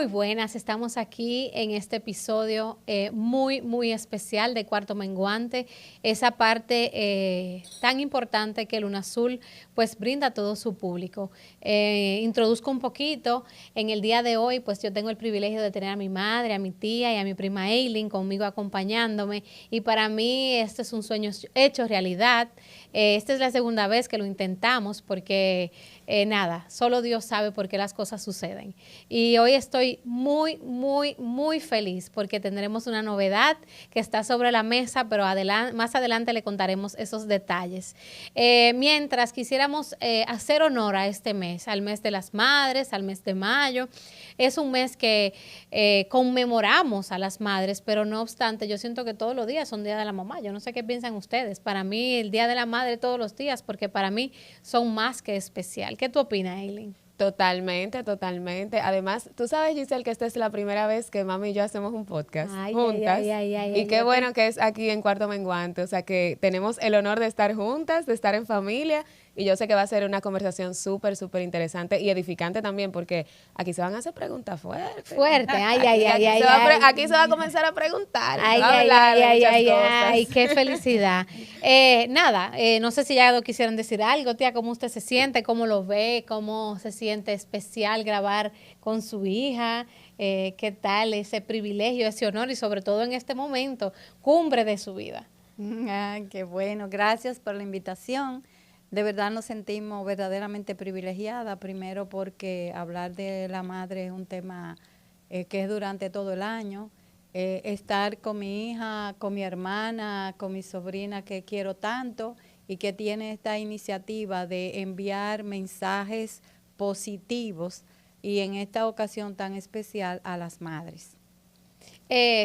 Muy buenas, estamos aquí en este episodio muy especial de Cuarto Menguante, esa parte tan importante que Luna Azul pues brinda a todo su público. Introduzco un poquito, en el día de hoy pues yo tengo el privilegio de tener a mi madre, a mi tía y a mi prima Eileen conmigo acompañándome, y para mí este es un sueño hecho realidad. Esta es la segunda vez que lo intentamos porque nada, solo Dios sabe por qué las cosas suceden. Y hoy estoy muy feliz porque tendremos una novedad que está sobre la mesa, pero más adelante le contaremos esos detalles. Mientras quisiéramos hacer honor a este mes, al mes de las madres, al mes de mayo. Es un mes que conmemoramos a las madres, pero no obstante, yo siento que todos los días son Día de la Mamá. Yo no sé qué piensan ustedes. Para mí, el Día de la Madre todos los días, porque para mí son más que especial. ¿Qué tú opinas, Eileen? Totalmente, totalmente. Además, tú sabes, Giselle, que esta es la primera vez que mami y yo hacemos un podcast Ay, ay, juntas. ay, ay, ay, Y ay, qué bueno que es aquí en Cuarto Menguante. O sea, que tenemos el honor de estar juntas, de estar en familia. Y yo sé que va a ser una conversación súper interesante y edificante también, porque aquí se van a hacer preguntas fuertes. Fuerte, ay, ay, Aquí, ay, ay, aquí se va a comenzar a preguntar y se ay, va a ay, hablar ay, de ay, muchas ay, cosas. ay, qué felicidad. Nada, no sé si ya quisieran decir algo, tía, cómo usted se siente, cómo lo ve, cómo se siente especial grabar con su hija, qué tal ese privilegio, ese honor y sobre todo en este momento, cumbre de su vida. Qué bueno, gracias por la invitación. De verdad nos sentimos verdaderamente privilegiadas, primero porque hablar de la madre es un tema que es durante todo el año. Estar con mi hija, con mi hermana, con mi sobrina que quiero tanto y que tiene esta iniciativa de enviar mensajes positivos y en esta ocasión tan especial a las madres.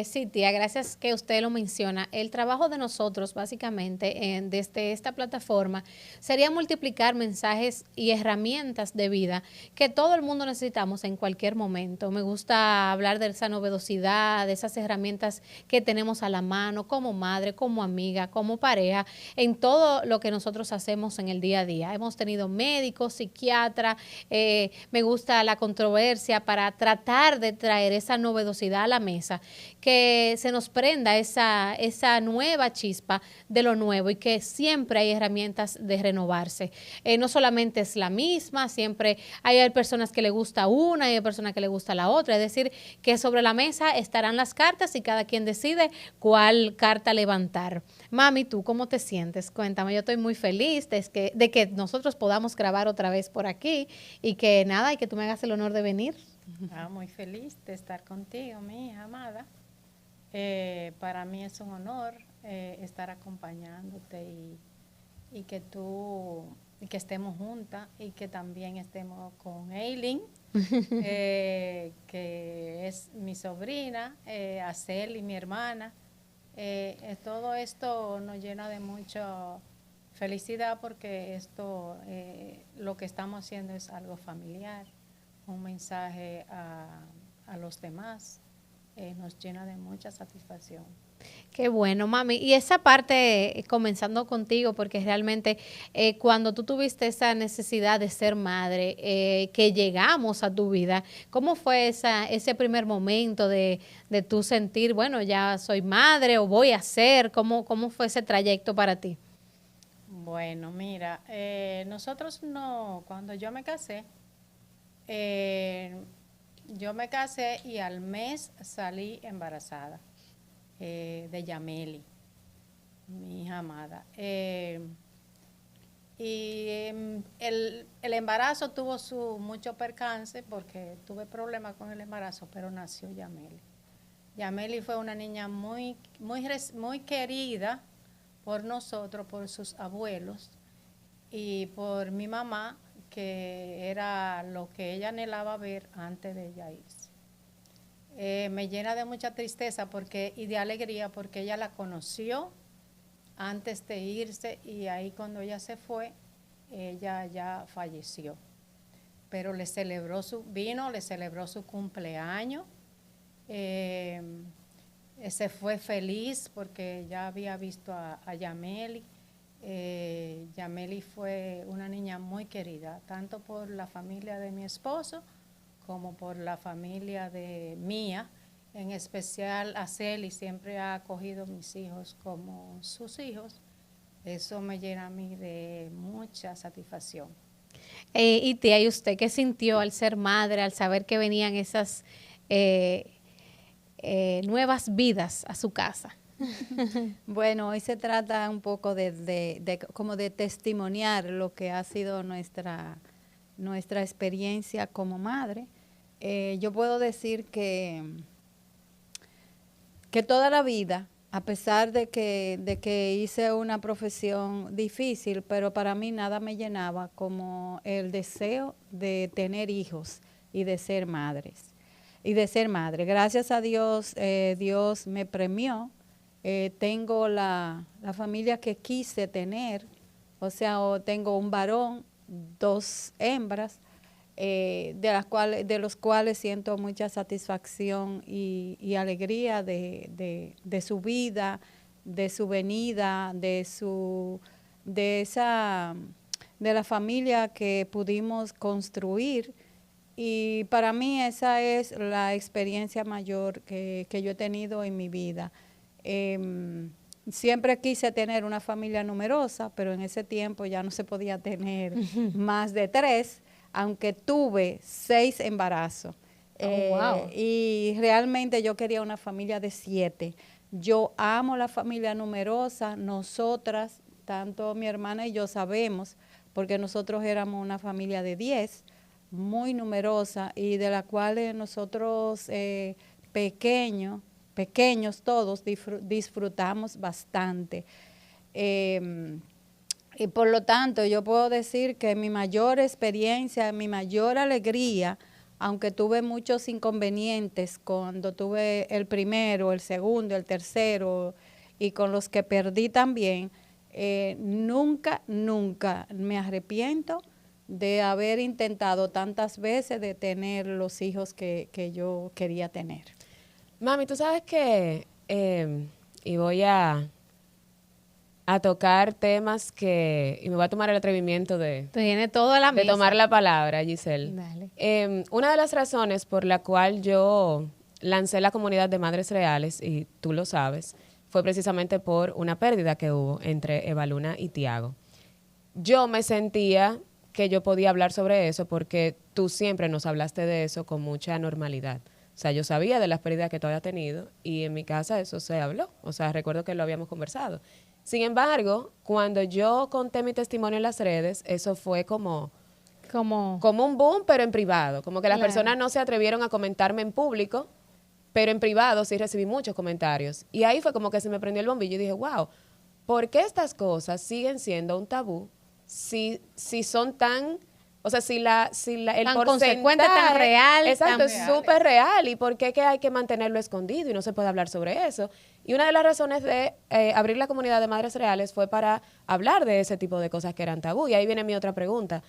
Sí, tía, gracias que usted lo menciona. El trabajo de nosotros, básicamente, desde esta plataforma, sería multiplicar mensajes y herramientas de vida que todo el mundo necesitamos en cualquier momento. Me gusta hablar de esa novedosidad, de esas herramientas que tenemos a la mano como madre, como amiga, como pareja, en todo lo que nosotros hacemos en el día a día. Hemos tenido médicos, psiquiatras, me gusta la controversia para tratar de traer esa novedosidad a la mesa, que se nos prenda esa nueva chispa de lo nuevo y que siempre hay herramientas de renovarse. No solamente es la misma, siempre hay personas que le gusta una, hay personas que le gusta la otra, es decir, que sobre la mesa estarán las cartas y cada quien decide cuál carta levantar. Mami, ¿tú cómo te sientes? Cuéntame, yo estoy muy feliz de que nosotros podamos grabar otra vez por aquí y que nada, y que tú me hagas el honor de venir. Muy feliz de estar contigo, mi hija amada. Para mí es un honor estar acompañándote y que y que estemos juntas y que también estemos con Eileen, que es mi sobrina, Aceli, mi hermana. Todo esto nos llena de mucha felicidad porque lo que estamos haciendo es algo familiar, un mensaje a los demás. Nos llena de mucha satisfacción. Qué bueno, mami. Y esa parte, comenzando contigo, porque realmente cuando tú tuviste esa necesidad de ser madre, que llegamos a tu vida, ¿cómo fue ese primer momento de tú sentir, bueno, ya soy madre o voy a ser? ¿Cómo fue ese trayecto para ti? Bueno, mira, nosotros no, cuando eh, yo me casé y al mes salí embarazada de Yameli, mi hija amada. El embarazo tuvo mucho percance porque tuve problemas con el embarazo, pero nació Yameli. Yameli fue una niña muy querida por nosotros, por sus abuelos y por mi mamá, que era lo que ella anhelaba ver antes de ella irse. Me llena de mucha tristeza y de alegría porque ella la conoció antes de irse y ahí cuando ella se fue, ella ya falleció. Pero le celebró su cumpleaños, se fue feliz porque ya había visto a Yameli. Yameli fue una niña muy querida, tanto por la familia de mi esposo como por la familia de Mía, en especial a Celi, siempre ha acogido a mis hijos como sus hijos. Eso me llena a mí de mucha satisfacción. Y tía, ¿y usted qué sintió al ser madre, al saber que venían esas nuevas vidas a su casa? Bueno, hoy se trata un poco como de testimoniar lo que ha sido nuestra experiencia como madre. Yo puedo decir que toda la vida, a pesar de que hice una profesión difícil, pero para mí nada me llenaba como el deseo de tener hijos y de ser madres. Y de ser madre. Gracias a Dios, Dios me premió. Tengo la familia que quise tener, o sea, tengo un varón, 2 hembras, de los cuales siento mucha satisfacción y alegría de su vida, de su venida, de la familia que pudimos construir. Y para mí esa es la experiencia mayor que yo he tenido en mi vida. Siempre quise tener una familia numerosa, pero en ese tiempo ya no se podía tener más de 3, aunque tuve 6 embarazos. Wow. Y realmente yo quería una familia de 7. Yo amo la familia numerosa. Nosotras, tanto mi hermana y yo sabemos, porque nosotros éramos una familia de 10, muy numerosa, y de la cual nosotros pequeños todos disfrutamos bastante. Y por lo tanto, yo puedo decir que mi mayor experiencia, mi mayor alegría, aunque tuve muchos inconvenientes cuando tuve el primero, el segundo, el tercero, y con los que perdí también, nunca me arrepiento de haber intentado tantas veces de tener los hijos que yo quería tener. Mami, tú sabes que, y voy a tocar temas y me voy a tomar el atrevimiento Tiene toda la de mesa. tomar la palabra, Giselle. Dale. Una de las razones por la cual yo lancé la comunidad de Madres Reales, y tú lo sabes, fue precisamente por una pérdida que hubo entre Evaluna y Tiago. Yo me sentía que yo podía hablar sobre eso porque tú siempre nos hablaste de eso con mucha normalidad. O sea, yo sabía de las pérdidas que tú habías tenido y en mi casa eso se habló. O sea, recuerdo que lo habíamos conversado. Sin embargo, cuando yo conté mi testimonio en las redes, eso fue como un boom, pero en privado. Como que las personas no se atrevieron a comentarme en público, pero en privado sí recibí muchos comentarios. Y ahí fue como que se me prendió el bombillo y dije, wow, ¿por qué estas cosas siguen siendo un tabú si son tan... O sea, si el tan porcentaje consecuente, tan real. Exacto, tan es súper real. ¿Y por qué que hay que mantenerlo escondido y no se puede hablar sobre eso? Y una de las razones de abrir la comunidad de Madres Reales fue para hablar de ese tipo de cosas que eran tabú. Y ahí viene mi otra pregunta.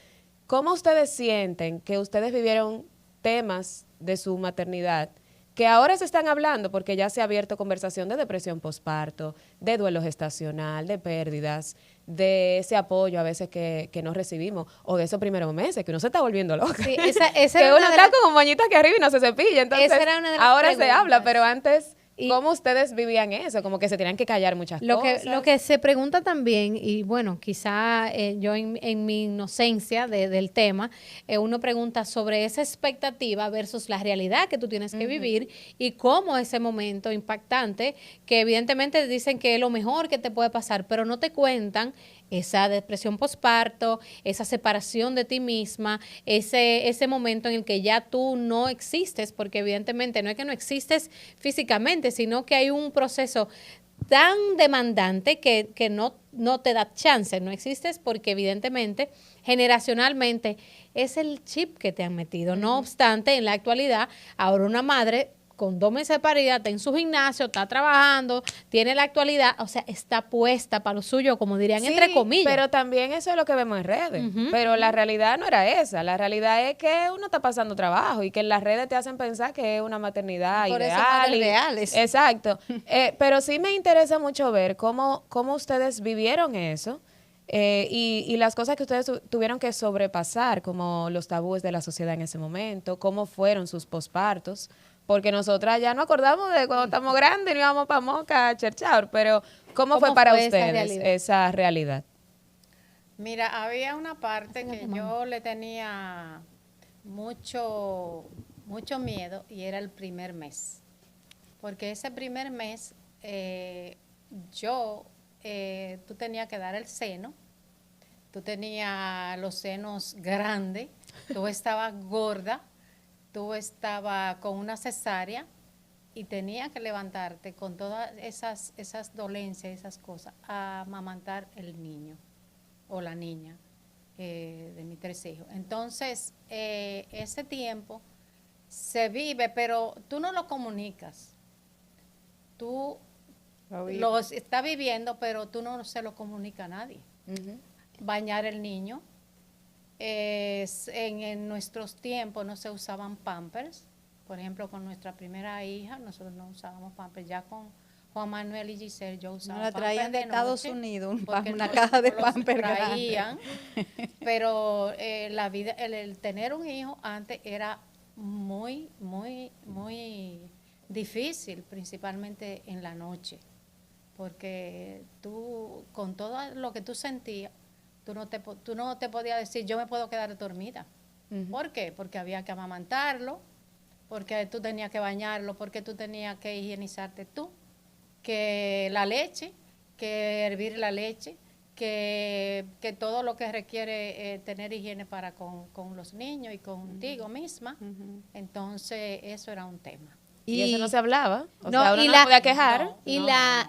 ¿Cómo ustedes sienten que ustedes vivieron temas de su maternidad que ahora se están hablando porque ya se ha abierto conversación de depresión postparto, de duelo gestacional, de pérdidas, de ese apoyo a veces que no recibimos, o de esos primeros meses que uno se está volviendo loco? Sí, esa que era uno una de está las- con moñitas que arriba y no se cepilla. Entonces, Esa era una de las ahora se preguntas. habla, pero antes, Y- ¿cómo ustedes vivían eso? Como que se tenían que callar muchas Lo cosas. que se pregunta también, y bueno, quizá yo en mi inocencia del tema, uno pregunta sobre esa expectativa versus la realidad que tú tienes que vivir y cómo ese momento impactante, que evidentemente dicen que es lo mejor que te puede pasar, pero no te cuentan esa depresión postparto, esa separación de ti misma, ese momento en el que ya tú no existes, porque evidentemente no es que no existes físicamente, sino que hay un proceso tan demandante que no te da chance, no existes porque evidentemente generacionalmente es el chip que te han metido. No obstante, en la actualidad, ahora una madre con 2 meses de paridad, está en su gimnasio, está trabajando, tiene la actualidad, o sea, está puesta para lo suyo, como dirían, Sí, entre comillas. pero también eso es lo que vemos en redes. Pero la realidad no era esa. La realidad es que uno está pasando trabajo y que en las redes te hacen pensar que es una maternidad Por eso ideal. madres reales. Exacto. Pero sí me interesa mucho ver cómo ustedes vivieron eso. Y las cosas que ustedes tuvieron que sobrepasar, como los tabúes de la sociedad en ese momento, cómo fueron sus pospartos, porque nosotras ya no acordamos de cuando estamos grandes, ni íbamos para Moca a cherchar, pero ¿cómo fue para fue esa ustedes realidad? esa realidad? Mira, había una parte que yo le tenía mucho miedo y era el primer mes. Porque ese primer mes tú tenías que dar el seno, tú tenías los senos grandes, tú estabas gorda, tú estabas con una cesárea y tenías que levantarte con todas esas dolencias, esas cosas, a amamantar el niño o la niña de mis 3 hijos. Entonces, ese tiempo se vive, pero tú no lo comunicas. Tú lo estás viviendo, pero tú no se lo comunicas a nadie. Bañar el niño. En nuestros tiempos no se usaban pampers. Por ejemplo, con nuestra primera hija, nosotros no usábamos pampers. Ya con Juan Manuel y Giselle, yo usaba la traían de Estados Unidos, porque una caja de los pampers traían. Pero la vida, el tener un hijo antes era muy difícil, principalmente en la noche, porque tú, con todo lo que tú sentías, tú no te podías decir, yo me puedo quedar dormida. ¿Por qué? Porque había que amamantarlo, porque tú tenías que bañarlo, porque tú tenías que higienizarte tú, que la leche, que hervir la leche, que todo lo que requiere tener higiene para con los niños y contigo misma. Entonces, eso era un tema. Y eso no se hablaba. O No, sea, uno y no la- se podía quejar. no.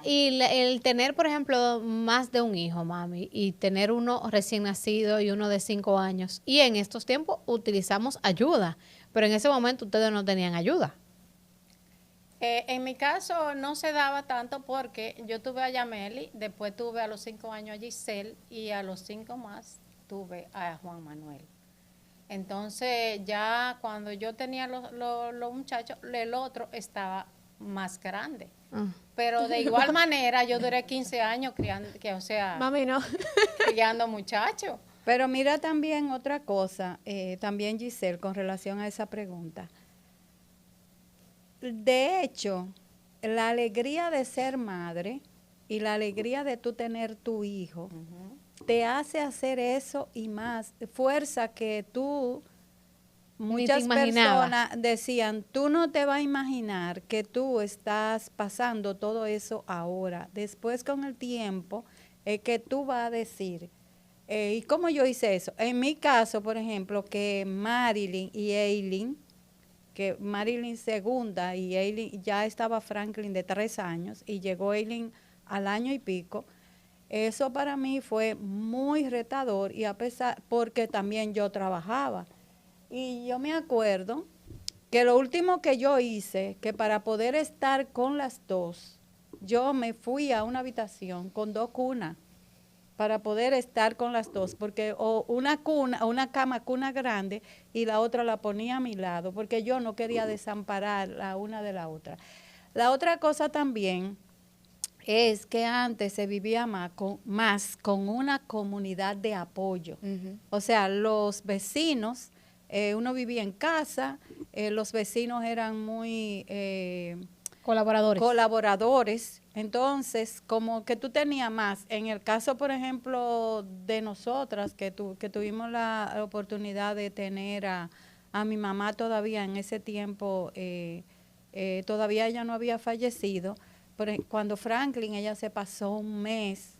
El tener, por ejemplo, más de un hijo, mami, y tener uno recién nacido y uno de 5 años. Y en estos tiempos utilizamos ayuda, pero en ese momento ustedes no tenían ayuda. En mi caso no se daba tanto porque yo tuve a Yameli, después tuve a los 5 años a Giselle y a los 5 más tuve a Juan Manuel. Entonces ya cuando yo tenía los muchachos, el otro estaba más grande. Pero de igual manera yo duré 15 años Mami, no. criando muchachos. Pero mira también otra cosa, también Giselle, con relación a esa pregunta. De hecho, la alegría de ser madre y la alegría de tú tener tu hijo te hace hacer eso y más. Fuerza que tú, muchas personas decían, tú no te vas a imaginar que tú estás pasando todo eso ahora. Después con el tiempo es que tú vas a decir, ¿y cómo yo hice eso? En mi caso, por ejemplo, que Marilyn y Eileen, que Marilyn segunda y Eileen, ya estaba Franklin de 3 años y llegó Eileen al año y pico. Eso para mí fue muy retador y a pesar, porque también yo trabajaba. Y yo me acuerdo que lo último que yo hice, que para poder estar con las dos, yo me fui a una habitación con 2 cunas para poder estar con las dos, porque o una cama cuna grande y la otra la ponía a mi lado, porque yo no quería desamparar la una de la otra. La otra cosa también es que antes se vivía más con una comunidad de apoyo. O sea, los vecinos, uno vivía en casa, los vecinos eran muy colaboradores. Entonces, como que tú tenías más. En el caso, por ejemplo, de nosotras, que tuvimos la oportunidad de tener a mi mamá todavía en ese tiempo, todavía ella no había fallecido. Cuando Franklin, ella se pasó un mes,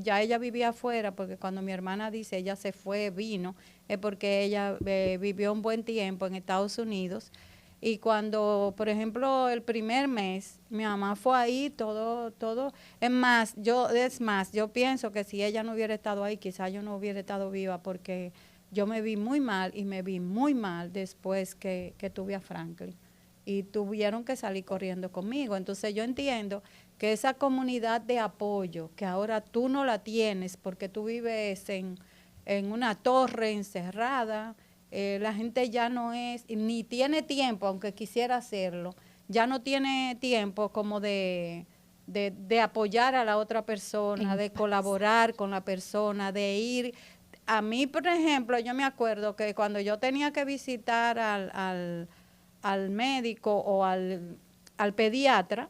ya ella vivía afuera, porque cuando mi hermana dice ella se fue, vino, es porque ella vivió un buen tiempo en Estados Unidos. Y cuando, por ejemplo, el primer mes, mi mamá fue ahí, todo. Es más, yo pienso que si ella no hubiera estado ahí, quizás yo no hubiera estado viva, porque yo me vi muy mal y me vi muy mal después que tuve a Franklin. Y tuvieron que salir corriendo conmigo. Entonces yo entiendo que esa comunidad de apoyo, que ahora tú no la tienes porque tú vives en una torre encerrada, la gente ya no es, ni tiene tiempo, aunque quisiera hacerlo, ya no tiene tiempo como de de apoyar a la otra persona, de colaborar con la persona, de ir. A mí, por ejemplo, yo me acuerdo que cuando yo tenía que visitar al médico o al pediatra,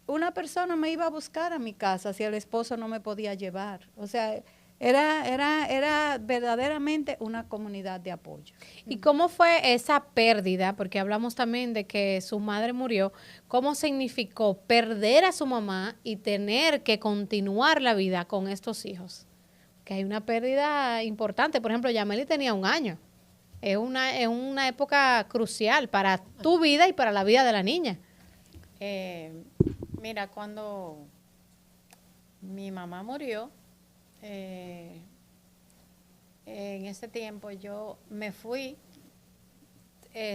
una persona me iba a buscar a mi casa si el esposo no me podía llevar. O sea, era verdaderamente una comunidad de apoyo. ¿Y cómo fue esa pérdida? Porque hablamos también de que su madre murió. ¿Cómo significó perder a su mamá y tener que continuar la vida con estos hijos? Que hay una pérdida importante. Por ejemplo, Yameli tenía 1 año. Es una época crucial para tu vida y para la vida de la niña. Mira, cuando mi mamá murió, en ese tiempo yo me fui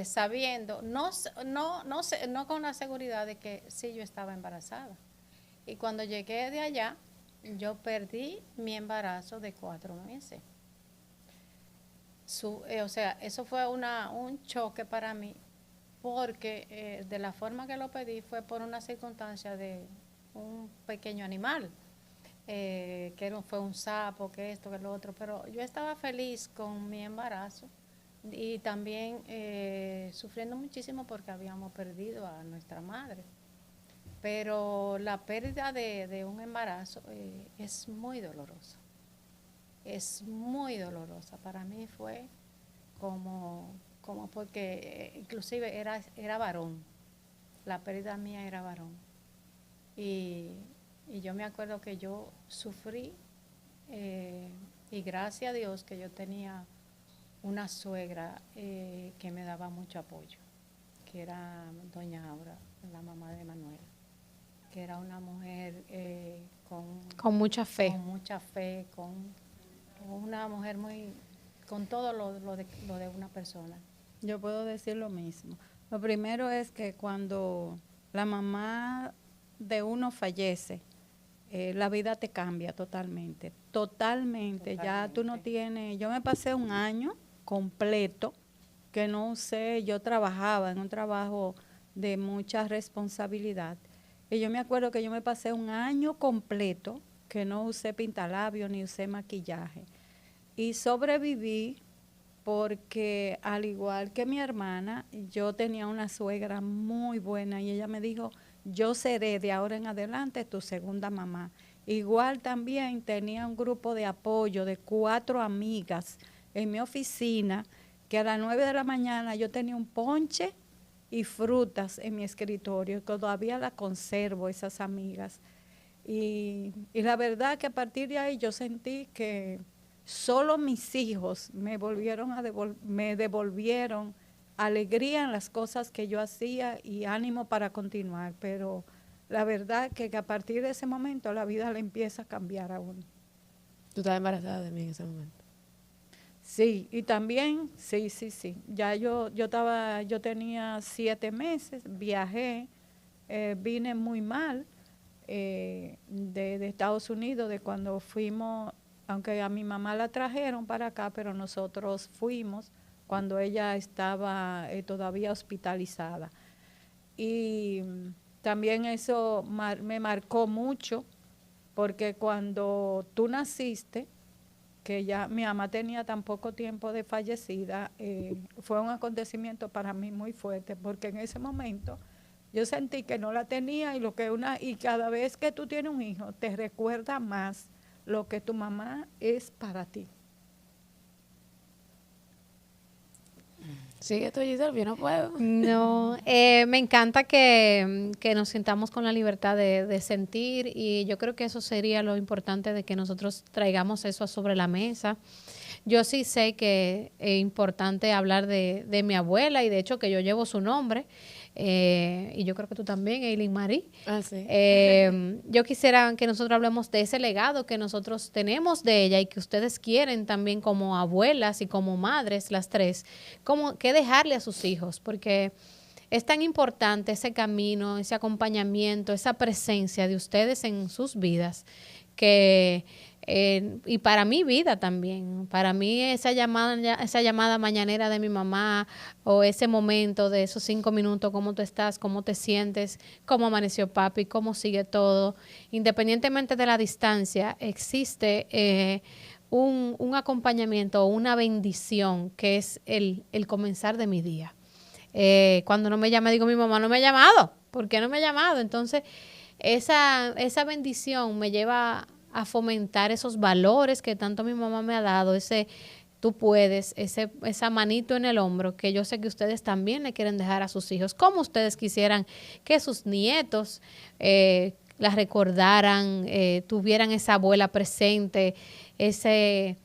sabiendo, no con la seguridad de que sí yo estaba embarazada. Y cuando llegué de allá, yo perdí mi embarazo de 4 meses. O sea, eso fue un choque para mí, porque de la forma que lo pedí fue por una circunstancia de un pequeño animal. Fue un sapo, que esto, que lo otro, pero yo estaba feliz con mi embarazo y también sufriendo muchísimo porque habíamos perdido a nuestra madre. Pero la pérdida de un embarazo es muy dolorosa. Es muy dolorosa. Para mí fue como porque inclusive era varón. La pérdida mía era varón. Y yo me acuerdo que yo sufrí y gracias a Dios que yo tenía una suegra que me daba mucho apoyo, que era doña Aura, la mamá de Manuel, que era una mujer Con mucha fe. Con mucha fe, con una mujer con todo lo de una persona. Yo puedo decir lo mismo. Lo primero es que cuando la mamá de uno fallece, la vida te cambia totalmente. Totalmente. Ya tú no tienes. Yo me pasé 1 año completo que no usé. Yo trabajaba en un trabajo de mucha responsabilidad. Y yo me acuerdo que yo me pasé 1 año completo que no usé pintalabios ni usé maquillaje. Y sobreviví porque al igual que mi hermana, yo tenía una suegra muy buena y ella me dijo, yo seré de ahora en adelante tu segunda mamá. Igual también tenía un grupo de apoyo de 4 amigas en mi oficina, que a las 9 de la mañana yo tenía un ponche y frutas en mi escritorio, todavía la conservo, esas amigas. Y la verdad que a partir de ahí yo sentí que solo mis hijos me devolvieron alegría en las cosas que yo hacía y ánimo para continuar, pero la verdad que a partir de ese momento la vida le empieza a cambiar a uno. ¿Tú estabas embarazada de mí en ese momento? Sí, y también, sí. Ya yo tenía 7 meses, viajé, vine muy mal de Estados Unidos, de cuando fuimos, aunque a mi mamá la trajeron para acá, pero nosotros fuimos cuando ella estaba todavía hospitalizada. Y también eso me marcó mucho, porque cuando tú naciste, que ya mi mamá tenía tan poco tiempo de fallecida, fue un acontecimiento para mí muy fuerte, porque en ese momento yo sentí que no la tenía y cada vez que tú tienes un hijo te recuerda más lo que tu mamá es para ti. Sigue tú, Giselle, yo no puedo. No, me encanta que nos sintamos con la libertad de sentir y yo creo que eso sería lo importante de que nosotros traigamos eso sobre la mesa. Yo sí sé que es importante hablar de mi abuela y de hecho que yo llevo su nombre y yo creo que tú también, Eileen Marie. Ah, sí. Yo quisiera que nosotros hablemos de ese legado que nosotros tenemos de ella y que ustedes quieren también como abuelas y como madres, las tres, qué dejarle a sus hijos, porque es tan importante ese camino, ese acompañamiento, esa presencia de ustedes en sus vidas, que y para mi vida también. Para mí esa llamada mañanera de mi mamá o ese momento de esos 5 minutos, cómo tú estás, cómo te sientes, cómo amaneció papi, cómo sigue todo. Independientemente de la distancia, existe un acompañamiento o una bendición que es el comenzar de mi día. Cuando no me llama, digo, mi mamá no me ha llamado. ¿Por qué no me ha llamado? Entonces, esa bendición me lleva a fomentar esos valores que tanto mi mamá me ha dado, ese tú puedes, esa manito en el hombro que yo sé que ustedes también le quieren dejar a sus hijos, como ustedes quisieran que sus nietos las recordaran, tuvieran esa abuela presente, ese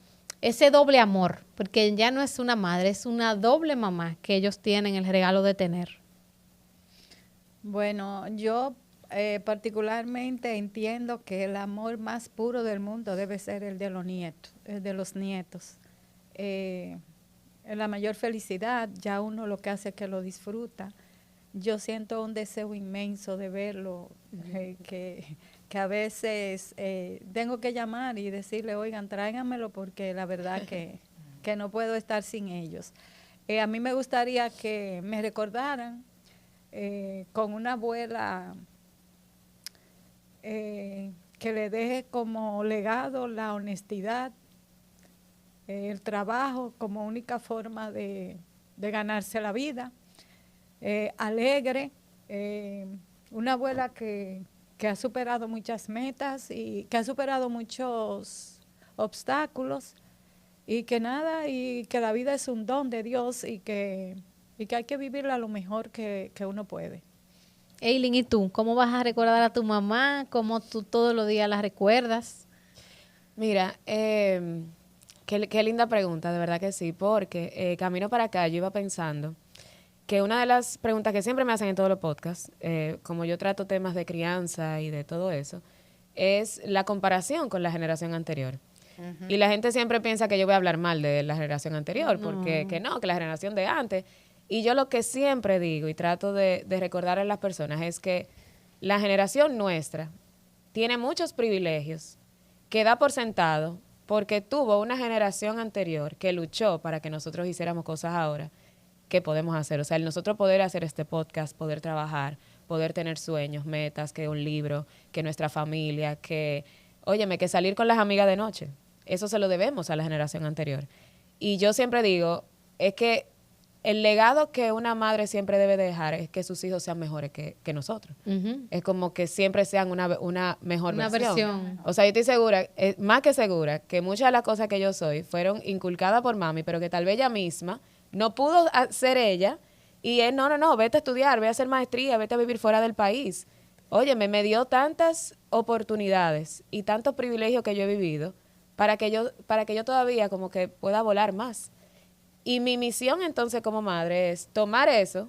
doble amor, porque ya no es una madre, es una doble mamá que ellos tienen el regalo de tener. Bueno, yo particularmente entiendo que el amor más puro del mundo debe ser el de los nietos, el de los nietos. La mayor felicidad, ya uno lo que hace es que lo disfruta. Yo siento un deseo inmenso de verlo, que a veces tengo que llamar y decirle, oigan, tráiganmelo porque la verdad que no puedo estar sin ellos. A mí me gustaría que me recordaran con una abuela que le deje como legado la honestidad, el trabajo como única forma de ganarse la vida, alegre, una abuela que ha superado muchas metas y que ha superado muchos obstáculos y que la vida es un don de Dios y que hay que vivirla lo mejor que uno puede. Eileen, ¿y tú? ¿Cómo vas a recordar a tu mamá? ¿Cómo tú todos los días la recuerdas? Mira, qué linda pregunta, de verdad que sí, porque camino para acá yo iba pensando que una de las preguntas que siempre me hacen en todos los podcasts, como yo trato temas de crianza y de todo eso, es la comparación con la generación anterior. Y la gente siempre piensa que yo voy a hablar mal de la generación anterior, porque que la generación de antes. Y yo lo que siempre digo y trato de recordar a las personas es que la generación nuestra tiene muchos privilegios que da por sentado porque tuvo una generación anterior que luchó para que nosotros hiciéramos cosas ahora que podemos hacer. O sea, el nosotros poder hacer este podcast, poder trabajar, poder tener sueños, metas, que un libro, que nuestra familia, que salir con las amigas de noche. Eso se lo debemos a la generación anterior. Y yo siempre digo, es que el legado que una madre siempre debe dejar es que sus hijos sean mejores que nosotros. Es como que siempre sean una mejor versión. O sea, yo estoy segura, más que segura, que muchas de las cosas que yo soy fueron inculcadas por mami, pero que tal vez ella misma no pudo ser ella. Y es, no, vete a estudiar, vete a hacer maestría, vete a vivir fuera del país. Óyeme, me dio tantas oportunidades y tantos privilegios que yo he vivido para que yo todavía como que pueda volar más. Y mi misión entonces como madre es tomar eso,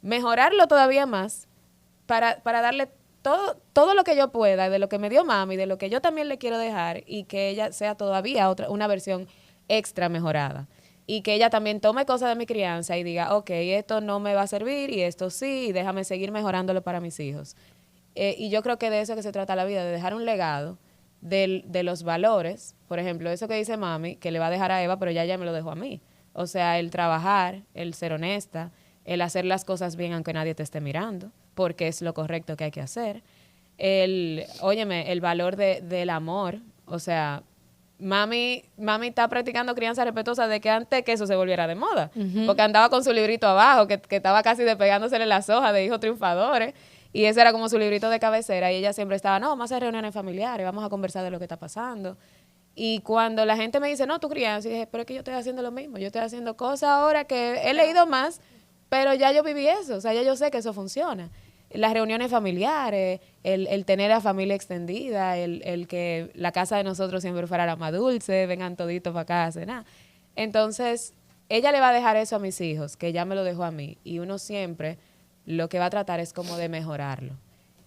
mejorarlo todavía más para darle todo lo que yo pueda de lo que me dio mami, de lo que yo también le quiero dejar y que ella sea todavía una versión extra mejorada. Y que ella también tome cosas de mi crianza y diga, ok, esto no me va a servir y esto sí, y déjame seguir mejorándolo para mis hijos. Y yo creo que de eso que se trata la vida, de dejar un legado de los valores. Por ejemplo, eso que dice mami, que le va a dejar a Eva, pero ya me lo dejó a mí. O sea, el trabajar, el ser honesta, el hacer las cosas bien aunque nadie te esté mirando, porque es lo correcto que hay que hacer. El valor del amor. O sea, mami está practicando crianza respetuosa de que antes que eso se volviera de moda. Porque andaba con su librito abajo, que estaba casi despegándosele las hojas de hijos triunfadores. Y ese era como su librito de cabecera. Y ella siempre estaba, vamos a hacer reuniones familiares, vamos a conversar de lo que está pasando. Y cuando la gente me dice, no, tu crianza, y dije, pero es que yo estoy haciendo lo mismo. Yo estoy haciendo cosas ahora que he leído más, pero ya yo viví eso. O sea, ya yo sé que eso funciona. Las reuniones familiares, el tener a familia extendida, el que la casa de nosotros siempre fuera la más dulce, vengan toditos para acá a cenar. Entonces, ella le va a dejar eso a mis hijos, que ya me lo dejó a mí. Y uno siempre lo que va a tratar es como de mejorarlo.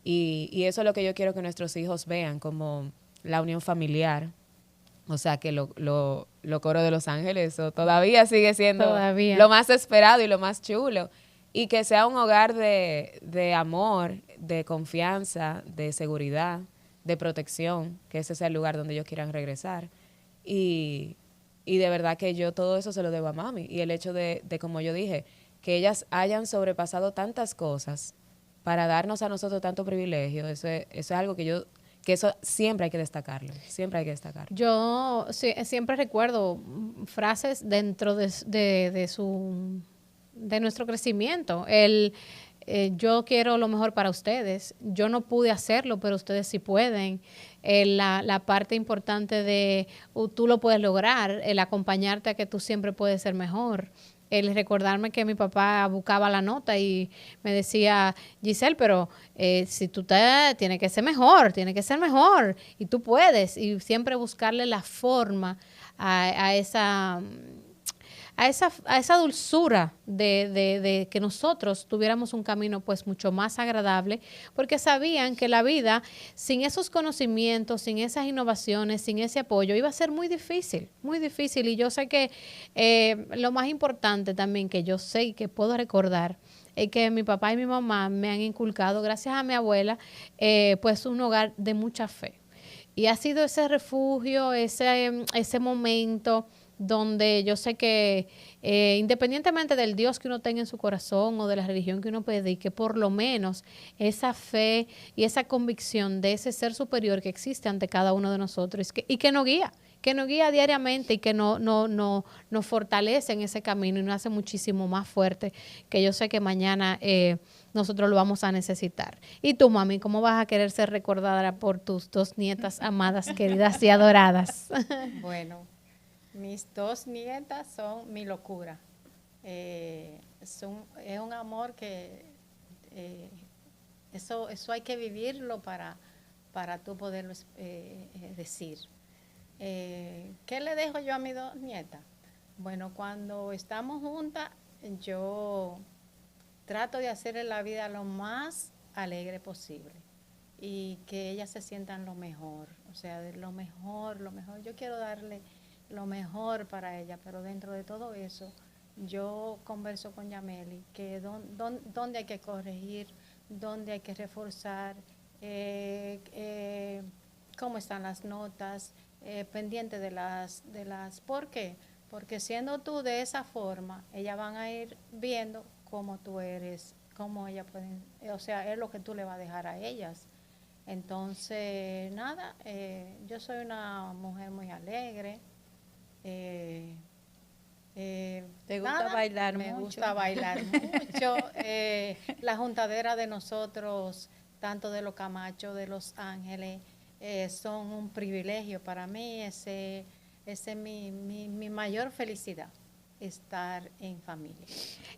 Y eso es lo que yo quiero que nuestros hijos vean, como la unión familiar. O sea, que lo coro de Los Ángeles eso todavía sigue siendo lo más esperado y lo más chulo. Y que sea un hogar de amor, de confianza, de seguridad, de protección, que ese sea el lugar donde ellos quieran regresar. Y de verdad que yo todo eso se lo debo a mami. Y el hecho de como yo dije, que ellas hayan sobrepasado tantas cosas para darnos a nosotros tanto privilegio, eso es algo que eso siempre hay que destacarlo, siempre hay que destacarlo. Yo siempre recuerdo frases dentro de nuestro crecimiento. Yo quiero lo mejor para ustedes. Yo no pude hacerlo, pero ustedes sí pueden. La parte importante de tú lo puedes lograr, el acompañarte a que tú siempre puedes ser mejor. El recordarme que mi papá buscaba la nota y me decía, Giselle, pero si tú tienes que ser mejor, y tú puedes. Y siempre buscarle la forma a esa dulzura de que nosotros tuviéramos un camino pues mucho más agradable, porque sabían que la vida sin esos conocimientos, sin esas innovaciones, sin ese apoyo, iba a ser muy difícil, muy difícil. Y yo sé que lo más importante también que yo sé y que puedo recordar es que mi papá y mi mamá me han inculcado, gracias a mi abuela, pues un hogar de mucha fe. Y ha sido ese refugio, ese momento donde yo sé que independientemente del Dios que uno tenga en su corazón o de la religión que uno predique, por lo menos esa fe y esa convicción de ese ser superior que existe ante cada uno de nosotros y que nos guía diariamente y que nos fortalece en ese camino y nos hace muchísimo más fuerte, que yo sé que mañana nosotros lo vamos a necesitar. Y tú, mami, ¿cómo vas a querer ser recordada por tus dos nietas amadas, queridas y adoradas? Bueno, mis dos nietas son mi locura. Es un amor que eso hay que vivirlo para tú poderlo decir. ¿Qué le dejo yo a mis dos nietas? Bueno, cuando estamos juntas, yo trato de hacerle la vida lo más alegre posible y que ellas se sientan lo mejor, o sea, de lo mejor. Yo quiero darle lo mejor para ella, pero dentro de todo eso, yo converso con Yameli que dónde hay que corregir, dónde hay que reforzar, cómo están las notas, pendiente de las, ¿por qué? Porque siendo tú de esa forma, ellas van a ir viendo cómo tú eres, cómo ellas pueden, o sea, es lo que tú le vas a dejar a ellas. Entonces, nada, yo soy una mujer muy alegre. ¿Te gusta bailar mucho? Me gusta bailar mucho. La juntadera de nosotros, tanto de los Camacho, de Los Ángeles, son un privilegio para mí. Ese es mi mayor felicidad, estar en familia.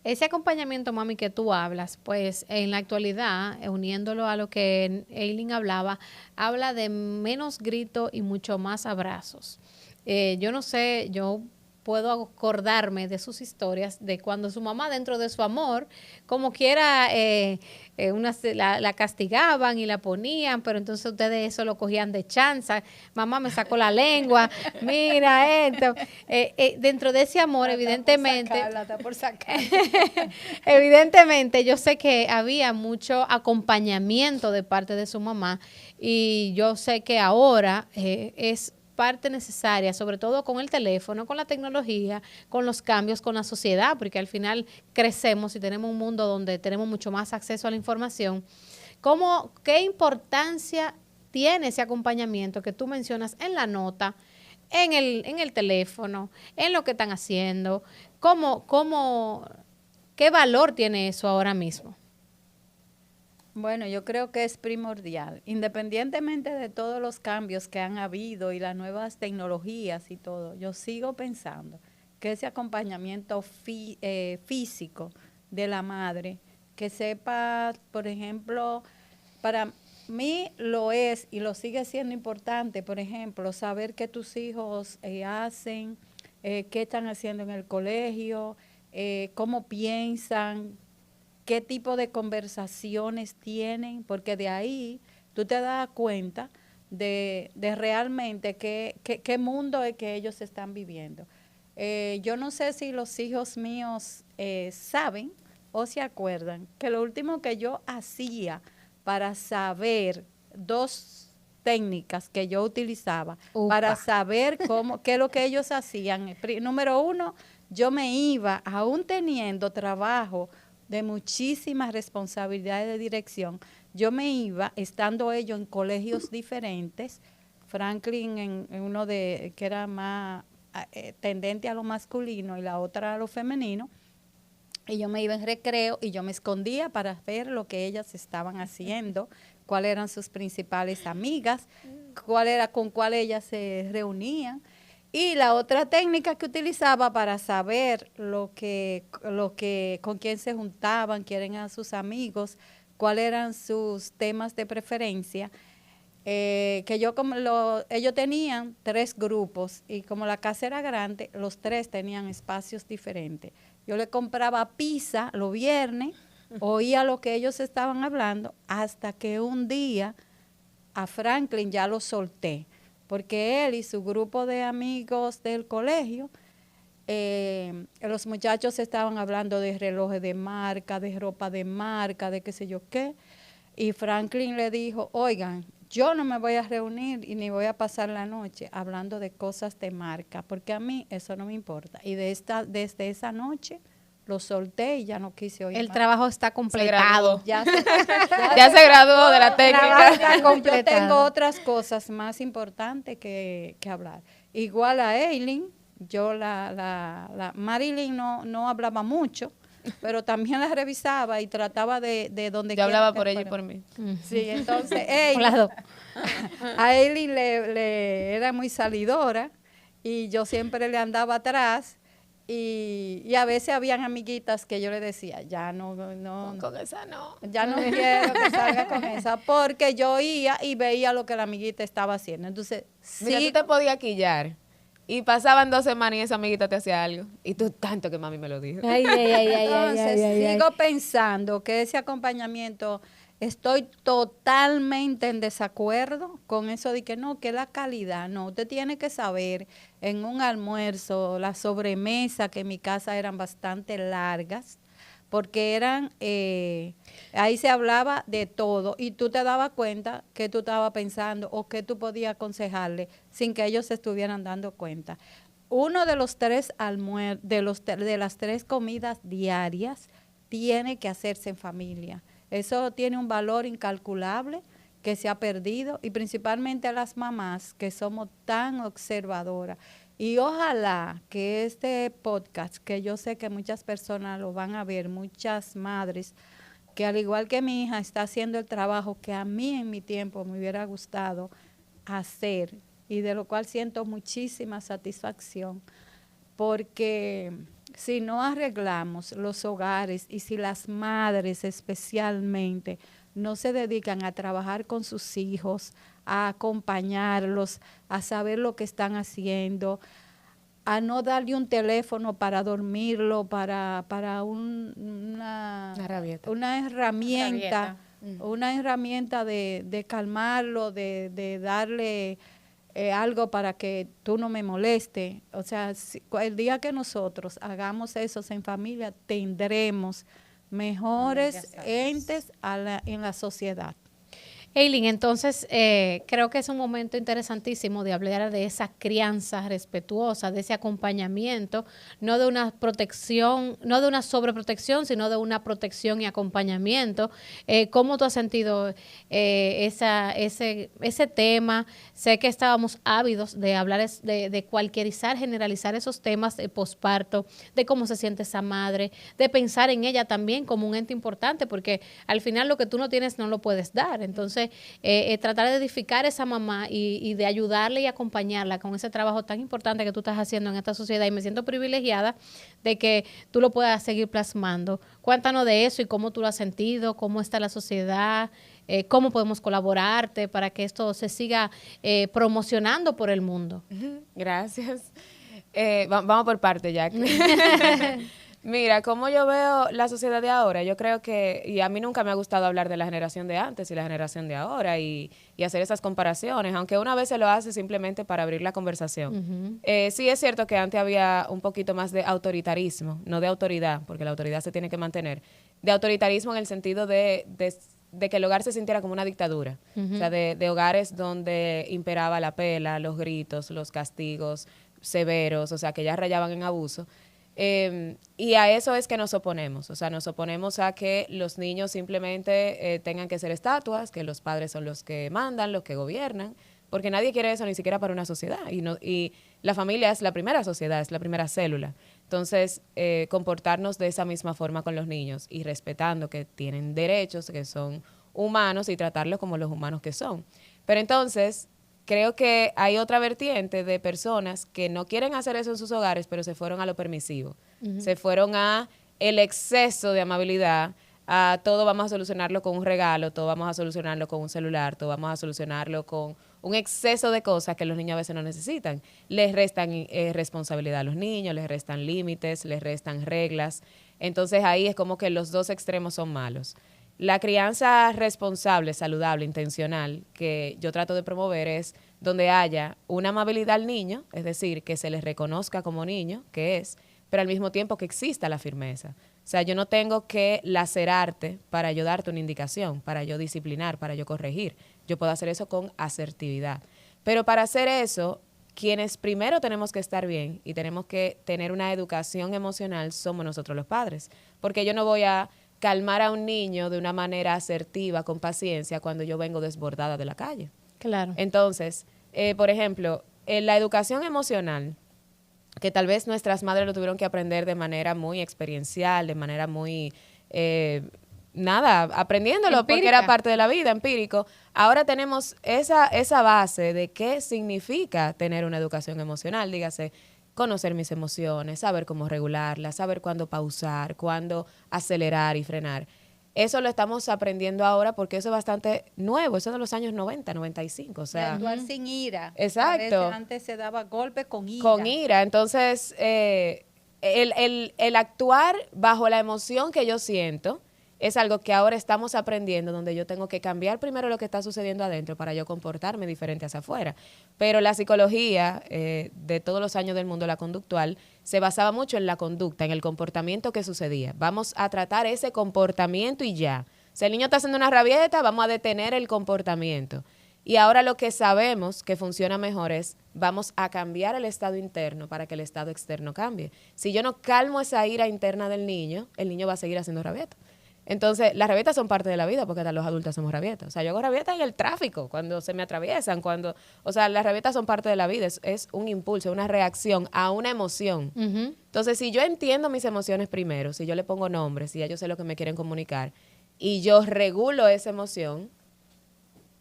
Ese acompañamiento, mami, que tú hablas, pues en la actualidad, uniéndolo a lo que Eileen hablaba, habla de menos grito y mucho más abrazos. Yo no sé, yo puedo acordarme de sus historias de cuando su mamá, dentro de su amor, como quiera, la castigaban y la ponían, pero entonces ustedes eso lo cogían de chanza. Mamá me sacó la lengua, mira esto. Dentro de ese amor, evidentemente, evidentemente yo sé que había mucho acompañamiento de parte de su mamá y yo sé que ahora es parte necesaria, sobre todo con el teléfono, con la tecnología, con los cambios, con la sociedad, porque al final crecemos y tenemos un mundo donde tenemos mucho más acceso a la información. ¿Qué importancia tiene ese acompañamiento que tú mencionas en la nota, en el teléfono, en lo que están haciendo? ¿Qué valor tiene eso ahora mismo? Bueno, yo creo que es primordial, independientemente de todos los cambios que han habido y las nuevas tecnologías y todo, yo sigo pensando que ese acompañamiento físico de la madre, que sepa, por ejemplo, para mí lo es y lo sigue siendo importante, por ejemplo, saber qué tus hijos hacen, qué están haciendo en el colegio, cómo piensan, qué tipo de conversaciones tienen, porque de ahí tú te das cuenta de realmente qué mundo es que ellos están viviendo. Yo no sé si los hijos míos saben o se acuerdan que lo último que yo hacía para saber 2 técnicas que yo utilizaba Upa. para saber qué es lo que ellos hacían. Número uno, yo me iba, aún teniendo trabajo de muchísimas responsabilidades de dirección, yo me iba, estando ellos en colegios diferentes, Franklin en uno que era más tendente a lo masculino y la otra a lo femenino, y yo me iba en recreo y yo me escondía para ver lo que ellas estaban haciendo, cuáles eran sus principales amigas, con cuál ellas se reunían. Y la otra técnica que utilizaba para saber con quién se juntaban, quién eran sus amigos, cuáles eran sus temas de preferencia, ellos tenían 3 grupos y como la casa era grande, los 3 tenían espacios diferentes. Yo le compraba pizza los viernes, oía lo que ellos estaban hablando, hasta que un día a Franklin ya lo solté, porque él y su grupo de amigos del colegio, los muchachos estaban hablando de relojes de marca, de ropa de marca, de qué sé yo qué, y Franklin le dijo, oigan, yo no me voy a reunir y ni voy a pasar la noche hablando de cosas de marca, porque a mí eso no me importa. Y desde esa noche lo solté y ya no quise oír El más. trabajo está completado. Ya Ya se graduó de la técnica. Yo tengo otras cosas más importantes que hablar. Igual a Eileen, yo la Marilyn no hablaba mucho, pero también la revisaba y trataba de donde Yo hablaba quiera que por ella y fuera. por mí. Sí, entonces Hola, a Eileen le era muy salidora y yo siempre le andaba atrás y a veces habían amiguitas que yo le decía, ya no, Con esa no. ya no quiero que salga con esa, porque yo iba y veía lo que la amiguita estaba haciendo. Entonces, Mira, sí, tú te podías quillar. Y pasaban 2 semanas y esa amiguita te hacía algo. Y tú tanto que mami me lo dijo. Ay, ay, ay, ay, ay, entonces ay, ay, ay. sigo pensando que ese acompañamiento, estoy totalmente en desacuerdo con eso de que no, que la calidad, no, usted tiene que saber en un almuerzo, la sobremesa, que en mi casa eran bastante largas, porque ahí se hablaba de todo y tú te dabas cuenta que tú estabas pensando o que tú podías aconsejarle sin que ellos se estuvieran dando cuenta. Uno de los 3 de las 3 comidas diarias tiene que hacerse en familia. Eso tiene un valor incalculable que se ha perdido y principalmente a las mamás que somos tan observadoras. Y ojalá que este podcast, que yo sé que muchas personas lo van a ver, muchas madres, que al igual que mi hija está haciendo el trabajo que a mí en mi tiempo me hubiera gustado hacer y de lo cual siento muchísima satisfacción, porque si no arreglamos los hogares y si las madres especialmente no se dedican a trabajar con sus hijos, a acompañarlos, a saber lo que están haciendo, a no darle un teléfono para dormirlo, para una rabieta. herramienta, una herramienta de calmarlo, de darle algo para que tú no me moleste. O sea, el día que nosotros hagamos eso en familia, tendremos mejores entes en la sociedad. Eileen, entonces creo que es un momento interesantísimo de hablar de esa crianza respetuosa, de ese acompañamiento, no de una protección, no de una sobreprotección, sino de una protección y acompañamiento. ¿Cómo tú has sentido ese tema? Sé que estábamos ávidos de hablar, de cualquierizar, generalizar esos temas de posparto, de cómo se siente esa madre, de pensar en ella también como un ente importante, porque al final lo que tú no tienes no lo puedes dar. Entonces, tratar de edificar esa mamá y de ayudarle y acompañarla con ese trabajo tan importante que tú estás haciendo en esta sociedad, y me siento privilegiada de que tú lo puedas seguir plasmando. Cuéntanos de eso y cómo tú lo has sentido, cómo está la sociedad, cómo podemos colaborarte para que esto se siga promocionando por el mundo. Gracias. Vamos por parte, Jack. Mira, como yo veo la sociedad de ahora, yo creo que, y a mí nunca me ha gustado hablar de la generación de antes y la generación de ahora y hacer esas comparaciones, aunque una vez se lo hace simplemente para abrir la conversación. Sí es cierto que antes había un poquito más de autoritarismo, no de autoridad, porque la autoridad se tiene que mantener, de autoritarismo en el sentido de de que el hogar se sintiera como una dictadura. O sea, de hogares donde imperaba la pela, los gritos, los castigos severos, o sea, que ya rayaban en abuso. Y a eso es que nos oponemos. O sea, nos oponemos a que los niños simplemente tengan que ser estatuas, que los padres son los que mandan, los que gobiernan, porque nadie quiere eso ni siquiera para una sociedad. Y la familia es la primera sociedad, es la primera célula. Entonces, comportarnos de esa misma forma con los niños y respetando que tienen derechos, que son humanos y tratarlos como los humanos que son. Pero entonces, creo que hay otra vertiente de personas que no quieren hacer eso en sus hogares, pero se fueron a lo permisivo. Se fueron a el exceso de amabilidad, a todo vamos a solucionarlo con un regalo, todo vamos a solucionarlo con un celular, todo vamos a solucionarlo con un exceso de cosas que los niños a veces no necesitan. Les restan responsabilidad a los niños, les restan límites, les restan reglas. Entonces ahí es como que los dos extremos son malos. La crianza responsable, saludable, intencional, que yo trato de promover es donde haya una amabilidad al niño, es decir, que se les reconozca como niño, que es, pero al mismo tiempo que exista la firmeza. O sea, yo no tengo que lacerarte para yo darte una indicación, para yo disciplinar, para yo corregir. Yo puedo hacer eso con asertividad. Pero para hacer eso, quienes primero tenemos que estar bien y tenemos que tener una educación emocional somos nosotros los padres. Porque yo no voy a calmar a un niño de una manera asertiva, con paciencia, cuando yo vengo desbordada de la calle. Claro. Entonces, por ejemplo, en la educación emocional, que tal vez nuestras madres lo tuvieron que aprender de manera muy experiencial, de manera muy, aprendiéndolo, Empírica. porque era parte de la vida, empírico. Ahora tenemos esa base de qué significa tener una educación emocional, dígase, conocer mis emociones, saber cómo regularlas, saber cuándo pausar, cuándo acelerar y frenar. Eso lo estamos aprendiendo ahora porque eso es bastante nuevo, eso es de los años 90, 95, o De sea. actuar sin ira. Exacto. A veces antes se daba golpe con ira. Con ira. Entonces, el actuar bajo la emoción que yo siento es algo que ahora estamos aprendiendo, donde yo tengo que cambiar primero lo que está sucediendo adentro para yo comportarme diferente hacia afuera. Pero la psicología de todos los años del mundo, la conductual, se basaba mucho en la conducta, en el comportamiento que sucedía. Vamos a tratar ese comportamiento y ya. Si el niño está haciendo una rabieta, vamos a detener el comportamiento. Y ahora lo que sabemos que funciona mejor es, vamos a cambiar el estado interno para que el estado externo cambie. Si yo no calmo esa ira interna del niño, el niño va a seguir haciendo rabieta. Entonces, las rabietas son parte de la vida porque hasta los adultos hacemos rabietas. O sea, yo hago rabietas en el tráfico, cuando se me atraviesan, o sea, las rabietas son parte de la vida, es un impulso, una reacción a una emoción. Entonces, si yo entiendo mis emociones primero, si yo le pongo nombres, si ya yo sé lo que me quieren comunicar, y yo regulo esa emoción,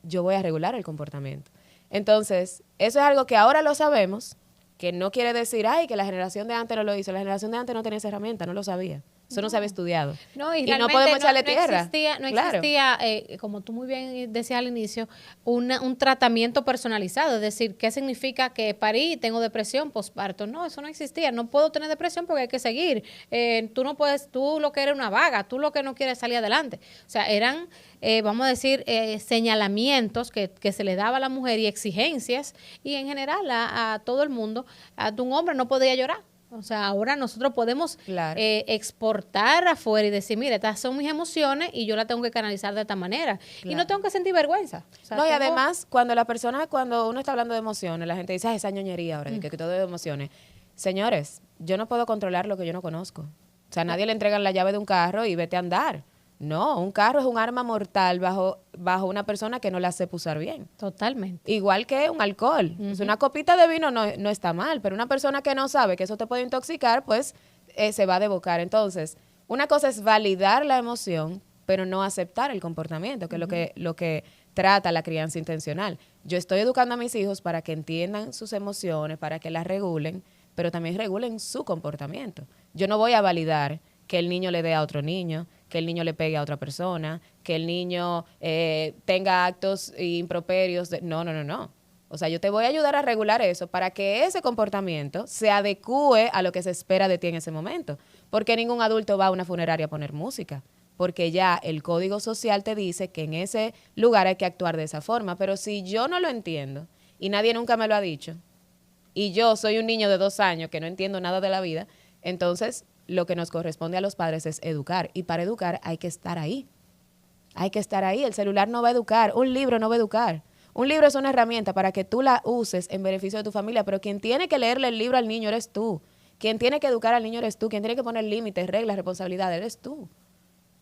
yo voy a regular el comportamiento. Entonces, eso es algo que ahora lo sabemos, que no quiere decir, ay, que la generación de antes no lo hizo. La generación de antes no tenía esa herramienta, no lo sabía. Eso no se había estudiado. No, y no podemos echarle tierra. No Claro. existía, como tú muy bien decías al inicio, un tratamiento personalizado. Es decir, ¿qué significa que parí y tengo depresión postparto? No, eso no existía. No puedo tener depresión porque hay que seguir. Tú no puedes, tú lo que eres una vaga, tú lo que no quieres salir adelante. O sea, eran, vamos a decir, señalamientos que se le daba a la mujer y exigencias y en general a todo el mundo. A un hombre no podía llorar. O sea, ahora nosotros podemos Claro. exportar afuera y decir, mira, estas son mis emociones y yo las tengo que canalizar de esta manera. Y no Claro. tengo que sentir vergüenza. O sea, No, y tengo- además, cuando uno está hablando de emociones, la gente dice, "Ay, esa ñoñería ahora, de que todo es de emociones". Señores, yo no puedo controlar lo que yo no conozco. O sea, a nadie le entregan la llave de un carro y vete a andar. No, un carro es un arma mortal bajo una persona que no la sepa usar bien. Totalmente. Igual que un alcohol. Pues una copita de vino no está mal, pero una persona que no sabe que eso te puede intoxicar, pues se va a desbocar. Entonces, una cosa es validar la emoción, pero no aceptar el comportamiento, que es lo que trata la crianza intencional. Yo estoy educando a mis hijos para que entiendan sus emociones, para que las regulen, pero también regulen su comportamiento. Yo no voy a validar que el niño le dé a otro niño, que el niño le pegue a otra persona, que el niño tenga actos improperios. No. O sea, yo te voy a ayudar a regular eso para que ese comportamiento se adecúe a lo que se espera de ti en ese momento. Porque ningún adulto va a una funeraria a poner música. Porque ya el código social te dice que en ese lugar hay que actuar de esa forma. Pero si yo no lo entiendo y nadie nunca me lo ha dicho, y yo soy un niño de 2 años que no entiendo nada de la vida, entonces lo que nos corresponde a los padres es educar. Y para educar hay que estar ahí. Hay que estar ahí. El celular no va a educar, un libro no va a educar. Un libro es una herramienta para que tú la uses en beneficio de tu familia, pero quien tiene que leerle el libro al niño eres tú. Quien tiene que educar al niño eres tú. Quien tiene que poner límites, reglas, responsabilidades, eres tú.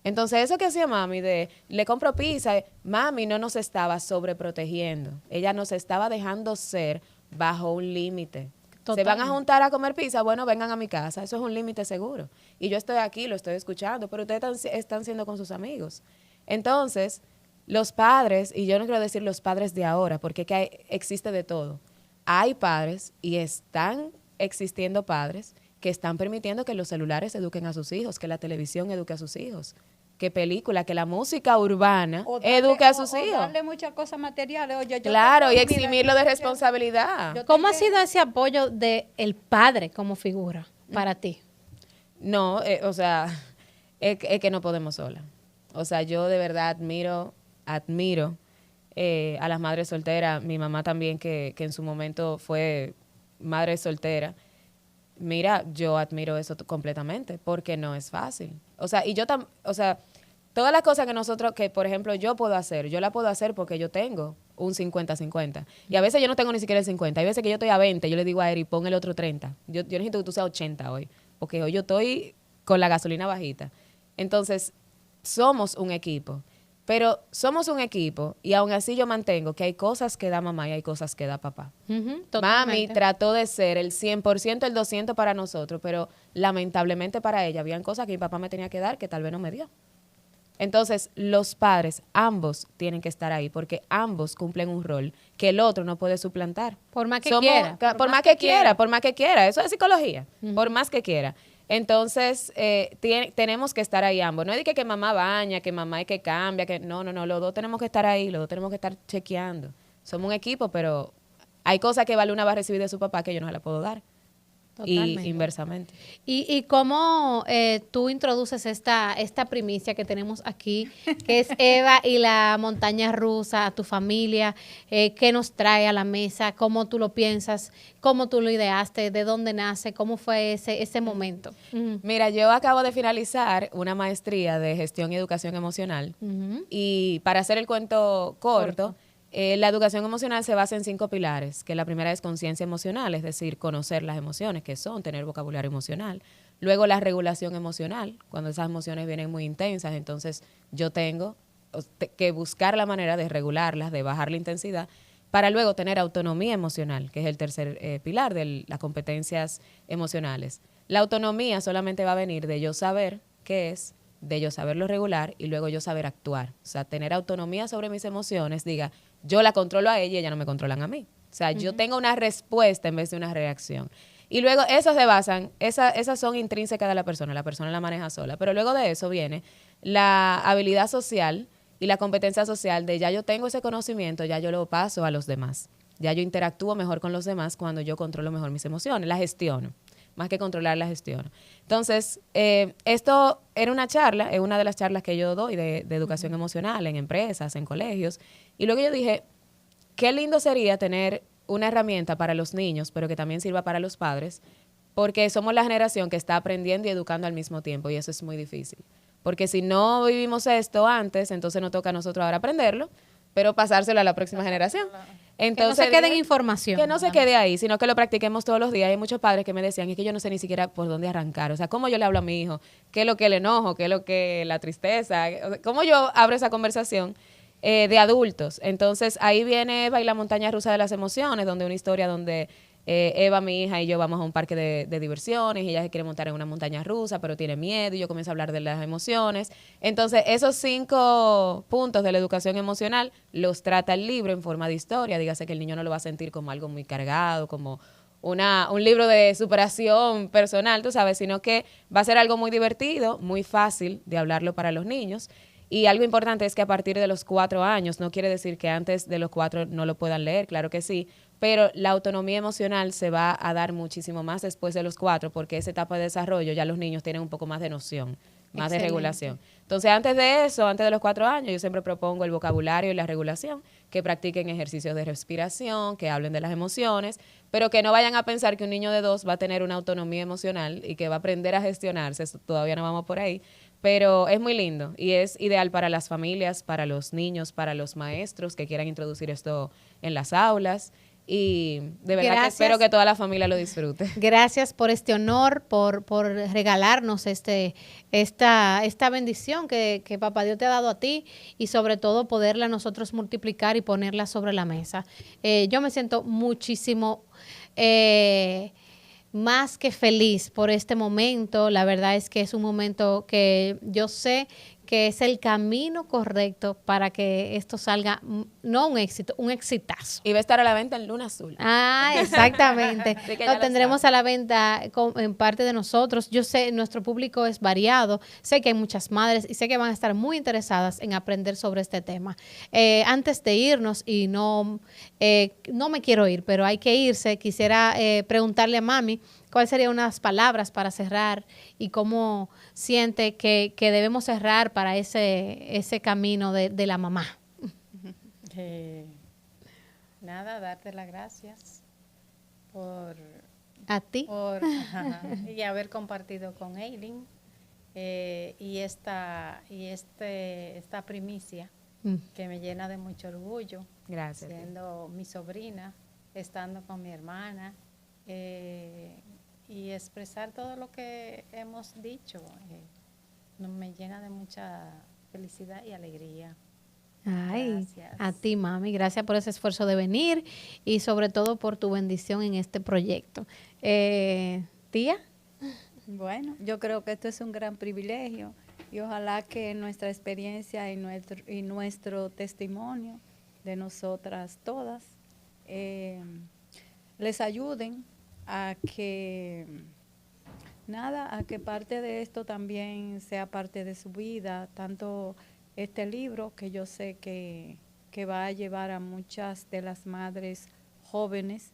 Entonces, eso que hacía mami de, le compro pizza, mami no nos estaba sobreprotegiendo. Ella nos estaba dejando ser bajo un límite. Se van a juntar a comer pizza, bueno, vengan a mi casa. Eso es un límite seguro. Y yo estoy aquí, lo estoy escuchando, pero ustedes están siendo con sus amigos. Entonces, los padres, y yo no quiero decir los padres de ahora, porque existe de todo. Hay padres y están existiendo padres que están permitiendo que los celulares eduquen a sus hijos, que la televisión eduque a sus hijos, que película, que la música urbana eduque a sus hijos. Darle muchas cosas materiales. Oye, Claro, y eximirlo de responsabilidad. ¿Cómo ha sido ese apoyo del padre como figura para ti? No, o sea, es que no podemos sola. O sea, yo de verdad admiro a las madres solteras. Mi mamá también, que en su momento fue madre soltera. Mira, yo admiro eso completamente, porque no es fácil. O sea, todas las cosas que nosotros, que por ejemplo yo puedo hacer, yo la puedo hacer porque yo tengo un 50-50. Y a veces yo no tengo ni siquiera el 50. Hay veces que yo estoy a 20, yo le digo a Eri, pon el otro 30. Yo necesito que tú seas 80 hoy, porque hoy yo estoy con la gasolina bajita. Entonces, somos un equipo. Pero somos un equipo y aún así yo mantengo que hay cosas que da mamá y hay cosas que da papá. Mami trató de ser el 100%, el 200% para nosotros, pero lamentablemente para ella habían cosas que mi papá me tenía que dar que tal vez no me dio. Entonces, los padres, ambos tienen que estar ahí porque ambos cumplen un rol que el otro no puede suplantar. Por más que quiera. Por más que quiera. Eso es psicología. Por más que quiera. Entonces, tenemos que estar ahí ambos. No es de que mamá baña, que mamá es que cambia, que no, los dos tenemos que estar ahí, los dos tenemos que estar chequeando. Somos un equipo, pero hay cosas que Valuna va a recibir de su papá que yo no se la puedo dar. Totalmente. Y inversamente. ¿Y cómo tú introduces esta primicia que tenemos aquí, que es Eva y la montaña rusa, a tu familia? ¿Qué nos trae a la mesa? ¿Cómo tú lo piensas? ¿Cómo tú lo ideaste? ¿De dónde nace? ¿Cómo fue ese momento? Mira, yo acabo de finalizar una maestría de gestión y educación emocional. Y para hacer el cuento corto. La educación emocional se basa en 5 pilares, que la primera es conciencia emocional, es decir, conocer las emociones, que son tener vocabulario emocional. Luego la regulación emocional, cuando esas emociones vienen muy intensas, entonces yo tengo que buscar la manera de regularlas, de bajar la intensidad, para luego tener autonomía emocional, que es el tercer pilar de las competencias emocionales. La autonomía solamente va a venir de yo saber qué es, de yo saberlo regular y luego yo saber actuar. O sea, tener autonomía sobre mis emociones, diga, yo la controlo a ella y ella no me controlan a mí. O sea, yo tengo una respuesta en vez de una reacción. Y luego esas se basan, esas son intrínsecas de la persona la maneja sola. Pero luego de eso viene la habilidad social y la competencia social de ya yo tengo ese conocimiento, ya yo lo paso a los demás. Ya yo interactúo mejor con los demás cuando yo controlo mejor mis emociones, las gestiono. Más que controlar, la gestión. Entonces, esto era una charla, es una de las charlas que yo doy de educación emocional en empresas, en colegios. Y luego yo dije, qué lindo sería tener una herramienta para los niños, pero que también sirva para los padres, porque somos la generación que está aprendiendo y educando al mismo tiempo, y eso es muy difícil. Porque si no vivimos esto antes, entonces nos toca a nosotros ahora aprenderlo, pero pasárselo a la próxima generación. Entonces, que no se quede en información. Que no se quede ahí, sino que lo practiquemos todos los días. Hay muchos padres que me decían, es que yo no sé ni siquiera por dónde arrancar. O sea, ¿cómo yo le hablo a mi hijo? ¿Qué es lo que le enojo? ¿Qué es lo que la tristeza? O sea, ¿cómo yo abro esa conversación de adultos? Entonces, ahí viene Eva y la montaña rusa de las emociones, donde una historia donde Eva, mi hija, y yo vamos a un parque de diversiones y ella se quiere montar en una montaña rusa, pero tiene miedo y yo comienzo a hablar de las emociones. Entonces, esos 5 puntos de la educación emocional los trata el libro en forma de historia. Dígase que el niño no lo va a sentir como algo muy cargado, como un libro de superación personal, tú sabes, sino que va a ser algo muy divertido, muy fácil de hablarlo para los niños. Y algo importante es que a partir de los 4 años, no quiere decir que antes de los 4 no lo puedan leer, claro que sí, pero la autonomía emocional se va a dar muchísimo más después de los 4, porque esa etapa de desarrollo ya los niños tienen un poco más de noción, más de regulación. Entonces, antes de eso, antes de los 4 años, yo siempre propongo el vocabulario y la regulación, que practiquen ejercicios de respiración, que hablen de las emociones, pero que no vayan a pensar que un niño de 2 va a tener una autonomía emocional y que va a aprender a gestionarse, eso todavía no vamos por ahí, Pero es muy lindo y es ideal para las familias, para los niños, para los maestros que quieran introducir esto en las aulas. Y de verdad que espero que toda la familia lo disfrute. Gracias por este honor, por regalarnos esta bendición que Papá Dios te ha dado a ti y sobre todo poderla nosotros multiplicar y ponerla sobre la mesa. Yo me siento muchísimo más que feliz por este momento. La verdad es que es un momento que yo sé que es el camino correcto para que esto salga, no un éxito, un exitazo. Y va a estar a la venta en Luna Azul. Ah, exactamente. Lo tendremos sabe. a la venta en parte de nosotros. Yo sé, nuestro público es variado. Sé que hay muchas madres y sé que van a estar muy interesadas en aprender sobre este tema. Antes de irnos, y no me quiero ir, pero hay que irse, quisiera preguntarle a Mami cuáles serían unas palabras para cerrar y cómo siente que debemos cerrar para ese camino de la mamá. Nada, darte las gracias por ¿A ti? y haber compartido con Eileen y esta primicia que me llena de mucho orgullo. Gracias. Siendo mi sobrina, estando con mi hermana y expresar todo lo que hemos dicho. Me llena de mucha felicidad y alegría. Ay, Gracias. a ti, Mami. Gracias por ese esfuerzo de venir y sobre todo por tu bendición en este proyecto. Tía. Bueno, yo creo que esto es un gran privilegio y ojalá que nuestra experiencia y nuestro testimonio de nosotras todas les ayuden a que parte de esto también sea parte de su vida, tanto este libro que yo sé que va a llevar a muchas de las madres jóvenes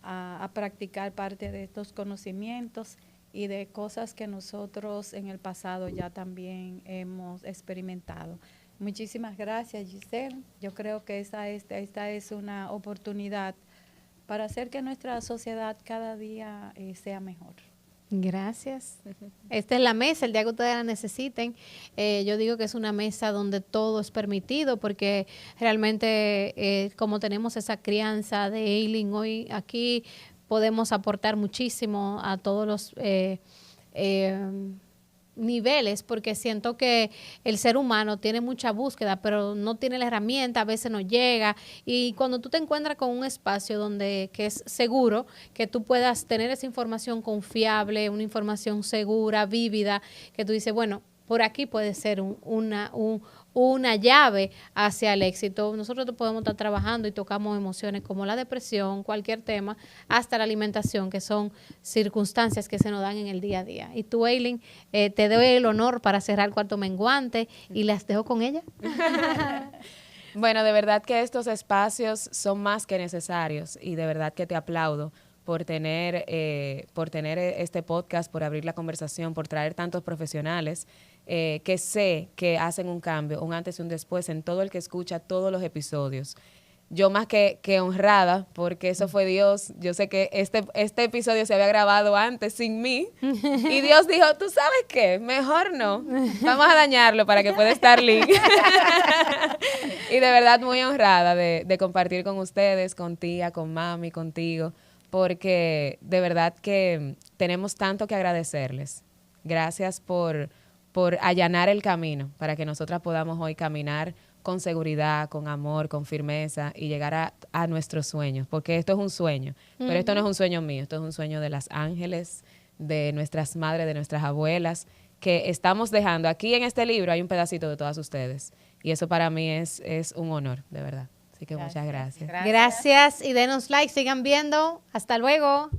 a practicar parte de estos conocimientos y de cosas que nosotros en el pasado ya también hemos experimentado. Muchísimas gracias, Giselle. Yo creo que esta es una oportunidad para hacer que nuestra sociedad cada día sea mejor. Gracias. Esta es la mesa, el día que ustedes la necesiten. Yo digo que es una mesa donde todo es permitido porque realmente como tenemos esa crianza de Eileen hoy aquí, podemos aportar muchísimo a todos los niveles, porque siento que el ser humano tiene mucha búsqueda, pero no tiene la herramienta, a veces no llega, y cuando tú te encuentras con un espacio que es seguro, que tú puedas tener esa información confiable, una información segura, vívida, que tú dices, bueno, por aquí puede ser una llave hacia el éxito. Nosotros podemos estar trabajando y tocamos emociones como la depresión, cualquier tema, hasta la alimentación, que son circunstancias que se nos dan en el día a día. Y tú, Eileen, te doy el honor para cerrar Cuarto Menguante y las dejo con ella. Bueno, de verdad que estos espacios son más que necesarios y de verdad que te aplaudo por tener este podcast, por abrir la conversación, por traer tantos profesionales que sé que hacen un cambio, un antes y un después en todo el que escucha todos los episodios. Yo más que honrada, porque eso fue Dios. Yo sé que este episodio se había grabado antes sin mí y Dios dijo, ¿tú sabes qué? Mejor no. Vamos a dañarlo para que pueda estar link. Y de verdad muy honrada de compartir con ustedes, con tía, con mami, contigo, porque de verdad que tenemos tanto que agradecerles. Gracias por allanar el camino para que nosotras podamos hoy caminar con seguridad, con amor, con firmeza y llegar a nuestros sueños, porque esto es un sueño, pero esto no es un sueño mío, esto es un sueño de las ángeles, de nuestras madres, de nuestras abuelas, que estamos dejando. Aquí en este libro hay un pedacito de todas ustedes y eso para mí es un honor, de verdad. Así que muchas gracias. Gracias y denos like, sigan viendo. Hasta luego.